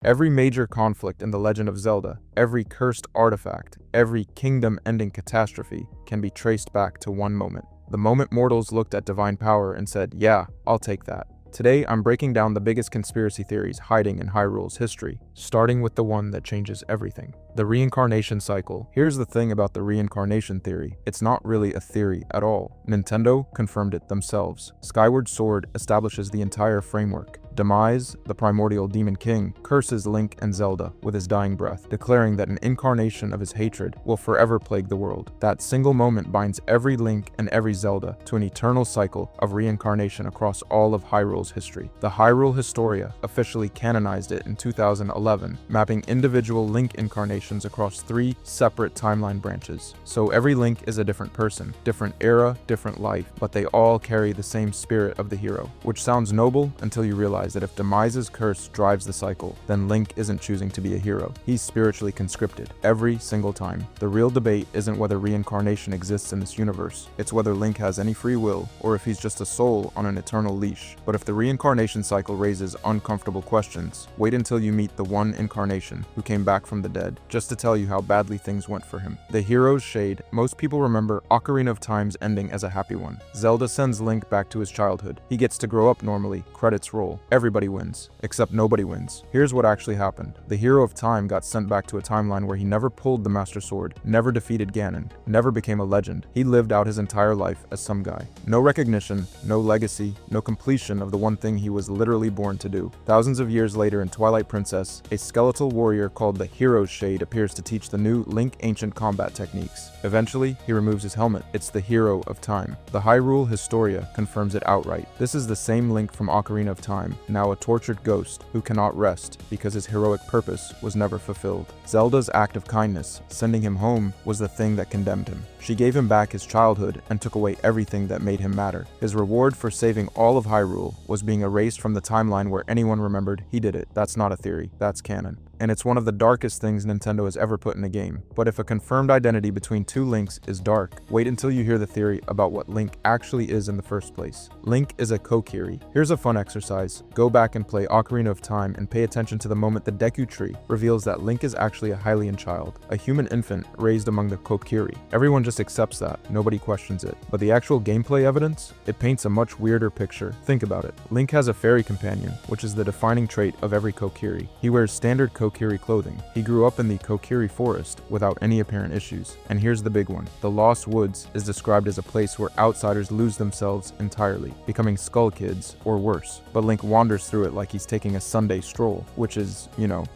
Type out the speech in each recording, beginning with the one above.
Every major conflict in The Legend of Zelda, every cursed artifact, every kingdom-ending catastrophe can be traced back to one moment. The moment mortals looked at divine power and said, "Yeah, I'll take that." Today, I'm breaking down the biggest conspiracy theories hiding in Hyrule's history, starting with the one that changes everything. The reincarnation cycle. Here's the thing about the reincarnation theory. It's not really a theory at all. Nintendo confirmed it themselves. Skyward Sword establishes the entire framework. Demise, the primordial demon king, curses Link and Zelda with his dying breath, declaring that an incarnation of his hatred will forever plague the world. That single moment binds every Link and every Zelda to an eternal cycle of reincarnation across all of Hyrule's history. The Hyrule Historia officially canonized it in 2011, mapping individual Link incarnations across 3 separate timeline branches. So every Link is a different person, different era, different life, but they all carry the same spirit of the hero, which sounds noble until you realize that if Demise's curse drives the cycle, then Link isn't choosing to be a hero. He's spiritually conscripted every single time. The real debate isn't whether reincarnation exists in this universe. It's whether Link has any free will, or if he's just a soul on an eternal leash. But if the reincarnation cycle raises uncomfortable questions, wait until you meet the one incarnation who came back from the dead, just to tell you how badly things went for him. The hero's shade. Most people remember Ocarina of Time's ending as a happy one. Zelda sends Link back to his childhood. He gets to grow up normally. Credits roll. Everybody wins, except nobody wins. Here's what actually happened. The hero of time got sent back to a timeline where he never pulled the Master Sword, never defeated Ganon, never became a legend. He lived out his entire life as some guy. No recognition, no legacy, no completion of the one thing he was literally born to do. Thousands of years later in Twilight Princess, a skeletal warrior called the Hero's Shade appears to teach the new Link ancient combat techniques. Eventually, he removes his helmet. It's the hero of time. The Hyrule Historia confirms it outright. This is the same Link from Ocarina of Time, now a tortured ghost who cannot rest because his heroic purpose was never fulfilled. Zelda's act of kindness, sending him home, was the thing that condemned him. She gave him back his childhood and took away everything that made him matter. His reward for saving all of Hyrule was being erased from the timeline where anyone remembered he did it. That's not a theory, that's canon. And it's one of the darkest things Nintendo has ever put in a game. But if a confirmed identity between 2 Links is dark, wait until you hear the theory about what Link actually is in the first place. Link is a Kokiri. Here's a fun exercise. Go back and play Ocarina of Time and pay attention to the moment the Deku Tree reveals that Link is actually a Hylian child, a human infant raised among the Kokiri. Everyone just accepts that, nobody questions it. But the actual gameplay evidence? It paints a much weirder picture. Think about it. Link has a fairy companion, which is the defining trait of every Kokiri. He wears standard Kokiri clothing. He grew up in the Kokiri forest without any apparent issues. And here's the big one. The Lost Woods is described as a place where outsiders lose themselves entirely, becoming Skull Kids or worse. But Link wanders through it like he's taking a Sunday stroll, which is,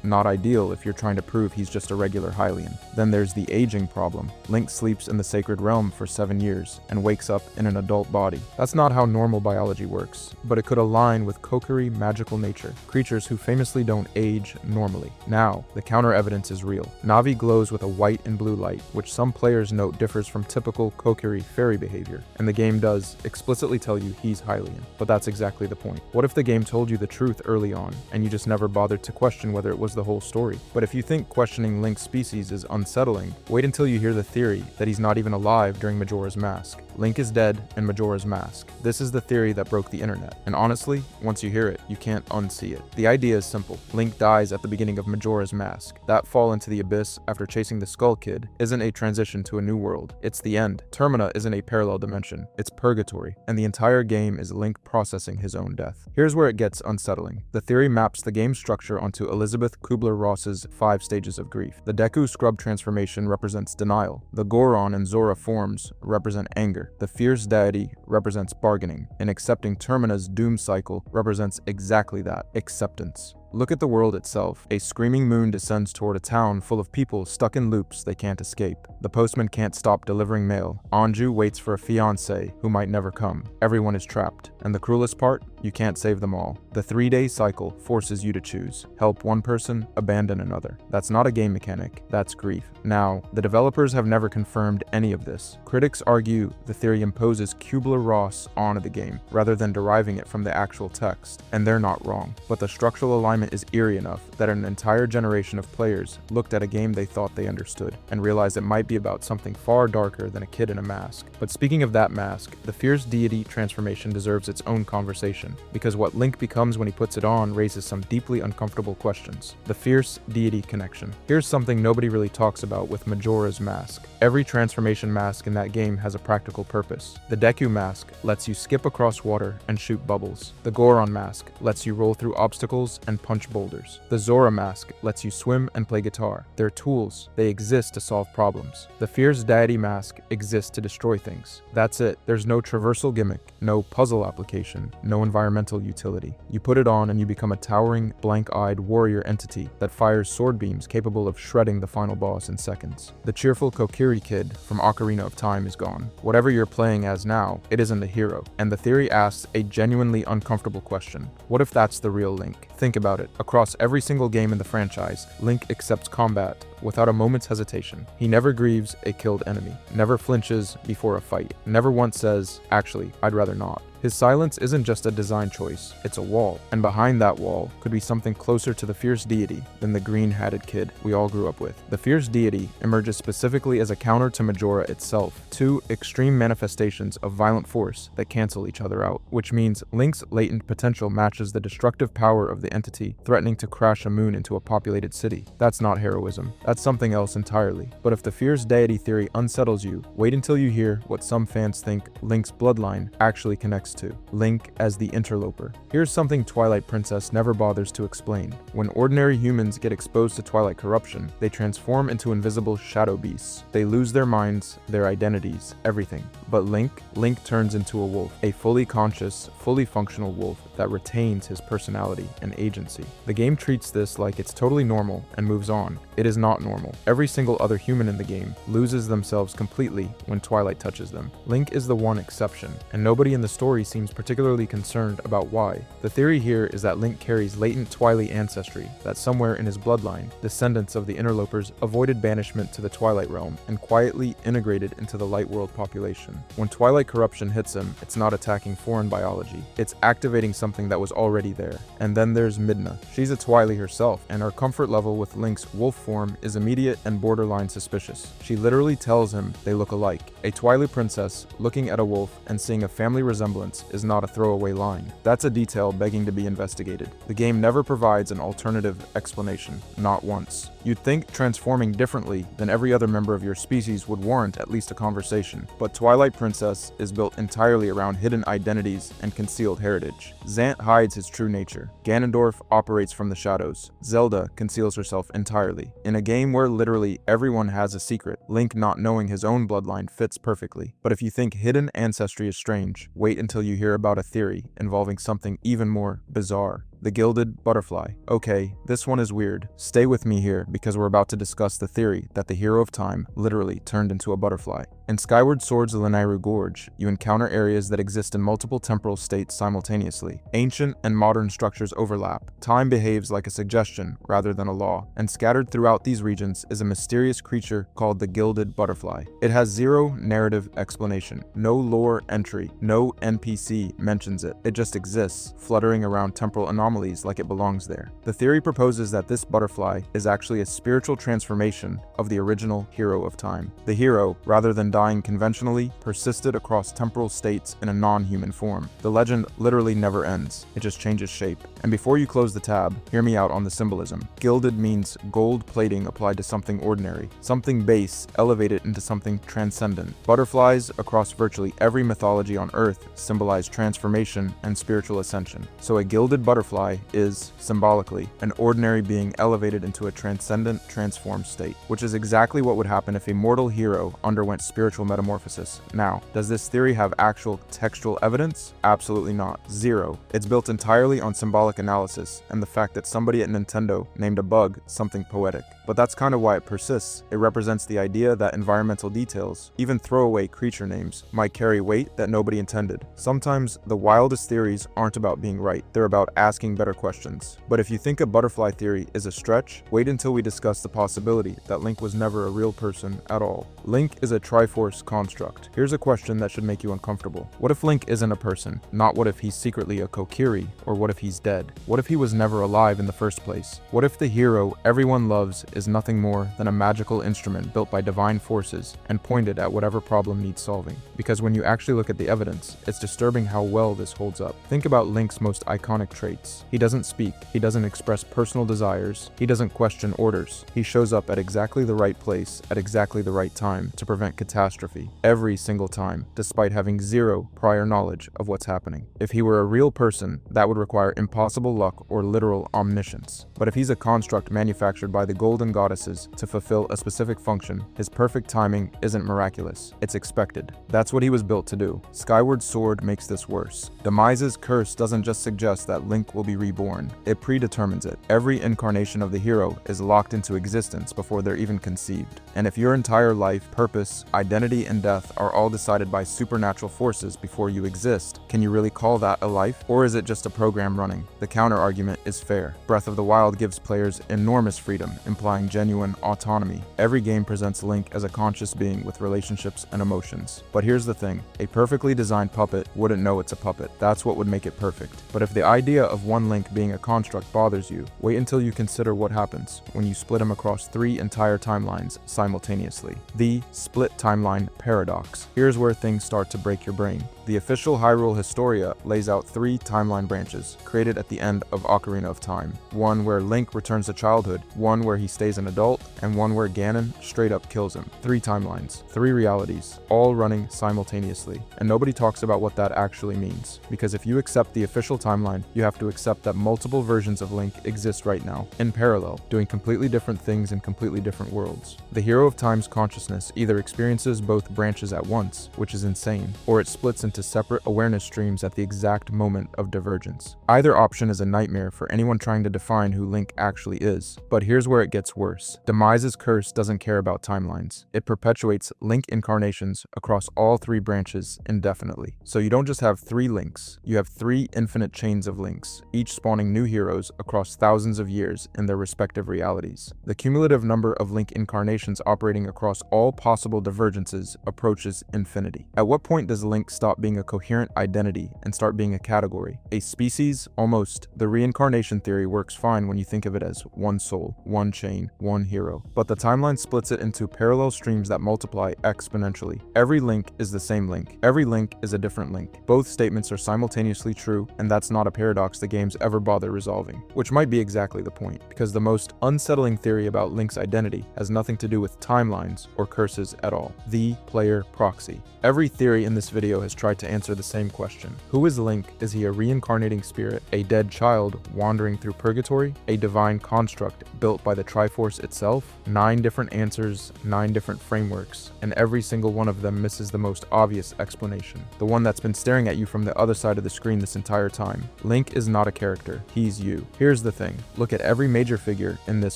not ideal if you're trying to prove he's just a regular Hylian. Then there's the aging problem. Link sleeps in the Sacred Realm for 7 years and wakes up in an adult body. That's not how normal biology works, but it could align with Kokiri magical nature, creatures who famously don't age normally. Now, the counter evidence is real. Navi glows with a white and blue light, which some players note differs from typical Kokiri fairy behavior, and the game does explicitly tell you he's Hylian. But that's exactly the point. What if the game told you the truth early on, and you just never bothered to question whether it was the whole story? But if you think questioning Link's species is unsettling, wait until you hear the theory that he's not even alive during Majora's Mask. Link is dead in Majora's Mask. This is the theory that broke the internet, and honestly, once you hear it, you can't unsee it. The idea is simple. Link dies at the beginning of Majora's Mask. That fall into the abyss after chasing the Skull Kid isn't a transition to a new world. It's the end. Termina isn't a parallel dimension. It's purgatory, and the entire game is Link processing his own death. Here's where it gets unsettling. The theory maps the game structure onto Elizabeth Kubler-Ross's 5 stages of grief. The Deku Scrub transformation represents denial. The Goron and Zora forms represent anger. The Fierce Deity represents bargaining, and accepting Termina's doom cycle represents exactly that, acceptance. Look at the world itself. A screaming moon descends toward a town full of people stuck in loops they can't escape. The postman can't stop delivering mail. Anju waits for a fiancé who might never come. Everyone is trapped. And the cruelest part? You can't save them all. The 3-day cycle forces you to choose. Help one person, abandon another. That's not a game mechanic, that's grief. Now, the developers have never confirmed any of this. Critics argue the theory imposes Kubler-Ross onto the game, rather than deriving it from the actual text, and they're not wrong. But the structural alignment environment is eerie enough that an entire generation of players looked at a game they thought they understood and realized it might be about something far darker than a kid in a mask. But speaking of that mask, the fierce deity transformation deserves its own conversation, because what Link becomes when he puts it on raises some deeply uncomfortable questions. The fierce deity connection. Here's something nobody really talks about with Majora's Mask. Every transformation mask in that game has a practical purpose. The Deku mask lets you skip across water and shoot bubbles. The Goron mask lets you roll through obstacles and punch boulders. The Zora mask lets you swim and play guitar. They're tools. They exist to solve problems. The Fierce Deity mask exists to destroy things. That's it. There's no traversal gimmick, no puzzle application, no environmental utility. You put it on and you become a towering, blank-eyed warrior entity that fires sword beams capable of shredding the final boss in seconds. The cheerful Kokiri kid from Ocarina of Time is gone. Whatever you're playing as now, it isn't the hero. And the theory asks a genuinely uncomfortable question. What if that's the real Link? Think about it. Across every single game in the franchise, Link accepts combat without a moment's hesitation. He never grieves a killed enemy, never flinches before a fight, never once says, "Actually, I'd rather not." His silence isn't just a design choice, it's a wall. And behind that wall could be something closer to the fierce deity than the green-hatted kid we all grew up with. The fierce deity emerges specifically as a counter to Majora itself, two extreme manifestations of violent force that cancel each other out, which means Link's latent potential matches the destructive power of the entity threatening to crash a moon into a populated city. That's not heroism. That's something else entirely. But if the fierce deity theory unsettles you, wait until you hear what some fans think Link's bloodline actually connects to. Link as the interloper. Here's something Twilight Princess never bothers to explain. When ordinary humans get exposed to Twilight corruption, they transform into invisible shadow beasts. They lose their minds, their identities, everything. But Link turns into a wolf. A fully conscious, fully functional wolf that retains his personality and agency. The game treats this like it's totally normal and moves on. It is not normal. Every single other human in the game loses themselves completely when Twilight touches them. Link is the one exception, and nobody in the story seems particularly concerned about why. The theory here is that Link carries latent Twilight ancestry, that somewhere in his bloodline, descendants of the interlopers avoided banishment to the Twilight Realm and quietly integrated into the Light World population. When Twilight corruption hits him, it's not attacking foreign biology, it's activating something that was already there. And then there's Midna. She's a Twily herself, and her comfort level with Link's wolf form is immediate and borderline suspicious. She literally tells him they look alike. A Twilight princess looking at a wolf and seeing a family resemblance is not a throwaway line. That's a detail begging to be investigated. The game never provides an alternative explanation, not once. You'd think transforming differently than every other member of your species would warrant at least a conversation, but Twilight Princess is built entirely around hidden identities and concealed heritage. Zant hides his true nature. Ganondorf operates from the shadows. Zelda conceals herself entirely. In a game where literally everyone has a secret, Link not knowing his own bloodline fits perfectly. But if you think hidden ancestry is strange, wait until you hear about a theory involving something even more bizarre. The Gilded Butterfly. Okay, this one is weird. Stay with me here because we're about to discuss the theory that the hero of time literally turned into a butterfly. In Skyward Sword's Lanayru Gorge, you encounter areas that exist in multiple temporal states simultaneously. Ancient and modern structures overlap. Time behaves like a suggestion rather than a law, and scattered throughout these regions is a mysterious creature called the Gilded Butterfly. It has zero narrative explanation, no lore entry, no NPC mentions it. It just exists, fluttering around temporal anomalies like it belongs there. The theory proposes that this butterfly is actually a spiritual transformation of the original hero of time. The hero, rather than dying conventionally, persisted across temporal states in a non-human form. The legend literally never ends, it just changes shape. And before you close the tab, hear me out on the symbolism. Gilded means gold plating applied to something ordinary, something base elevated into something transcendent. Butterflies across virtually every mythology on Earth symbolize transformation and spiritual ascension. So a gilded butterfly is, symbolically, an ordinary being elevated into a transcendent, transformed state, which is exactly what would happen if a mortal hero underwent spiritual metamorphosis. Now, does this theory have actual textual evidence? Absolutely not. Zero. It's built entirely on symbolic analysis and the fact that somebody at Nintendo named a bug something poetic. But that's kind of why it persists. It represents the idea that environmental details, even throwaway creature names, might carry weight that nobody intended. Sometimes the wildest theories aren't about being right, they're about asking better questions. But if you think a butterfly theory is a stretch, wait until we discuss the possibility that Link was never a real person at all. Link is a Triforce construct. Here's a question that should make you uncomfortable. What if Link isn't a person? Not what if he's secretly a Kokiri, or what if he's dead? What if he was never alive in the first place? What if the hero everyone loves is nothing more than a magical instrument built by divine forces and pointed at whatever problem needs solving? Because when you actually look at the evidence, it's disturbing how well this holds up. Think about Link's most iconic traits. He doesn't speak, he doesn't express personal desires, he doesn't question orders. He shows up at exactly the right place at exactly the right time to prevent catastrophe, every single time, despite having zero prior knowledge of what's happening. If he were a real person, that would require impossible luck or literal omniscience. But if he's a construct manufactured by the golden goddesses to fulfill a specific function, his perfect timing isn't miraculous, it's expected. That's what he was built to do. Skyward Sword makes this worse. Demise's curse doesn't just suggest that Link will be reborn, it predetermines it. Every incarnation of the hero is locked into existence before they're even conceived. And if your entire life, purpose, identity, and death are all decided by supernatural forces before you exist, can you really call that a life? Or is it just a program running? The counter-argument is fair. Breath of the Wild gives players enormous freedom, implying genuine autonomy. Every game presents Link as a conscious being with relationships and emotions. But here's the thing, a perfectly designed puppet wouldn't know it's a puppet. That's what would make it perfect. But if the idea of one Link being a construct bothers you, wait until you consider what happens when you split him across 3 entire timelines simultaneously. The split timeline paradox. Here's where things start to break your brain. The official Hyrule Historia lays out 3 timeline branches, created at the end of Ocarina of Time. One where Link returns to childhood, one where he stays an adult, and one where Ganon straight up kills him. 3 timelines, 3 realities, all running simultaneously. And nobody talks about what that actually means. Because if you accept the official timeline, you have to accept that multiple versions of Link exist right now, in parallel, doing completely different things in completely different worlds. The Hero of Time's consciousness either experiences both branches at once, which is insane, or it splits into separate awareness streams at the exact moment of divergence. Either option is a nightmare for anyone trying to define who Link actually is. But here's where it gets worse. Demise's curse doesn't care about timelines. It perpetuates Link incarnations across all 3 branches indefinitely. So you don't just have 3 Links, you have 3 infinite chains of Links, each spawning new heroes across thousands of years in their respective realities. The cumulative number of Link incarnations operating across all possible divergences approaches infinity. At what point does Link stop being a coherent identity and start being a category? A species? Almost. The reincarnation theory works fine when you think of it as one soul, one chain, one hero. But the timeline splits it into parallel streams that multiply exponentially. Every Link is the same Link. Every Link is a different Link. Both statements are simultaneously true, and that's not a paradox the games ever bother resolving. Which might be exactly the point, because the most unsettling theory about Link's identity has nothing to do with timelines or curses at all. The player proxy. Every theory in this video has tried to answer the same question. Who is Link? Is he a reincarnating spirit, a dead child wandering through purgatory, a divine construct built by the Triforce itself? 9 different answers, 9 different frameworks, and every single one of them misses the most obvious explanation, the one that's been staring at you from the other side of the screen this entire time. Link is not a character, he's you. Here's the thing, look at every major figure in this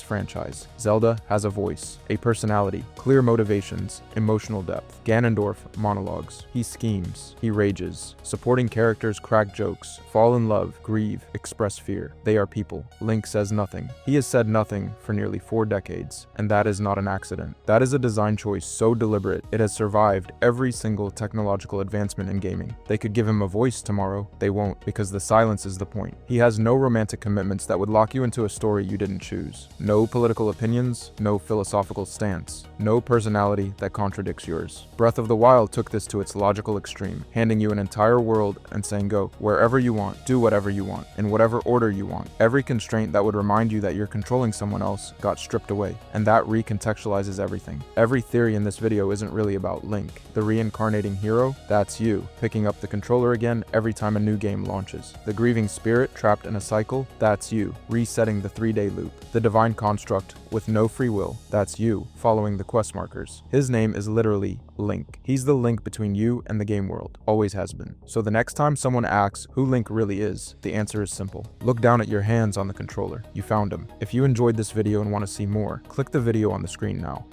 franchise. Zelda has a voice, a personality, clear motivations, emotional depth. Ganondorf monologues. He schemes. He rages. Supporting characters crack jokes, fall in love, grieve, express fear. They are people. Link says nothing. He has said nothing for nearly 4 decades, and that is not an accident. That is a design choice so deliberate, it has survived every single technological advancement in gaming. They could give him a voice tomorrow, they won't, because the silence is the point. He has no romantic commitments that would lock you into a story you didn't choose. No political opinions, no philosophical stance, no personality that contradicts yours. Breath of the Wild took this to its logical extreme, handing you an entire world and saying go wherever you want, do whatever you want, in whatever order you want. Every constraint that would remind you that you're controlling someone else got stripped away, and that recontextualizes everything. Every theory in this video isn't really about Link. The reincarnating hero, that's you, picking up the controller again every time a new game launches. The grieving spirit trapped in a cycle, that's you, resetting the 3-day loop. The divine construct with no free will, that's you, following the quest markers. His name is literally Link. He's the link between you and the game world, always has been. So the next time someone asks who Link really is, the answer is simple. Look down at your hands on the controller. You found him. If you enjoyed this video and want to see more, click the video on the screen now.